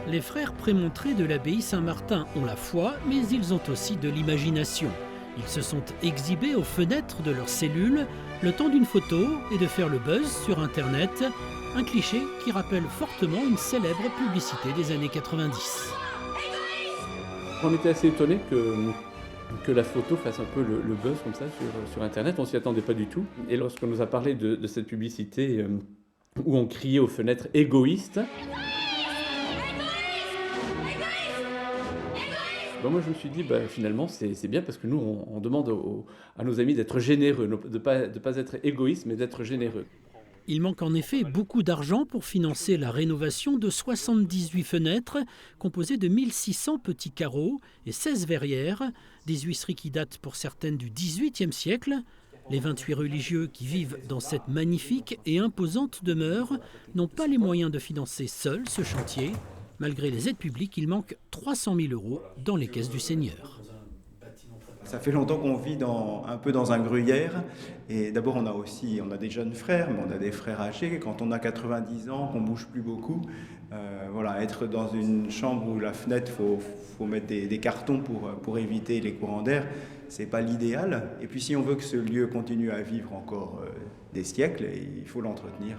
Les frères prémontrés de l'abbaye Saint-Martin ont la foi, mais ils ont aussi de l'imagination. Ils se sont exhibés aux fenêtres de leur cellule le temps d'une photo et de faire le buzz sur Internet, un cliché qui rappelle fortement une célèbre publicité des années 90. On était assez étonnés que la photo fasse un peu le buzz comme ça sur Internet, on s'y attendait pas du tout. Et lorsqu'on nous a parlé de cette publicité où on criait aux fenêtres « égoïste », moi je me suis dit finalement c'est bien parce que nous on demande à nos amis d'être généreux, de pas être égoïstes mais d'être généreux. Il manque en effet beaucoup d'argent pour financer la rénovation de 78 fenêtres composées de 1600 petits carreaux et 16 verrières, des huisseries qui datent pour certaines du XVIIIe siècle. Les 28 religieux qui vivent dans cette magnifique et imposante demeure n'ont pas les moyens de financer seuls ce chantier. Malgré les aides publiques, il manque 300 000 € dans les caisses du Seigneur. Ça fait longtemps qu'on vit un peu dans un gruyère. Et d'abord, on a des jeunes frères, mais on a des frères âgés. Quand on a 90 ans, qu'on ne bouge plus beaucoup, être dans une chambre où la fenêtre, faut mettre des cartons pour éviter les courants d'air, ce n'est pas l'idéal. Et puis si on veut que ce lieu continue à vivre encore des siècles, il faut l'entretenir.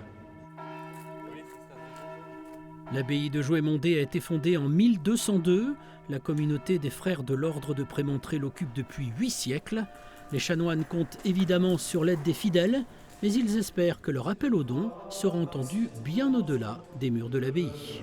L'abbaye de Jouémondé a été fondée en 1202. La communauté des frères de l'ordre de Prémontré l'occupe depuis 8 siècles. Les chanoines comptent évidemment sur l'aide des fidèles, mais ils espèrent que leur appel aux dons sera entendu bien au-delà des murs de l'abbaye.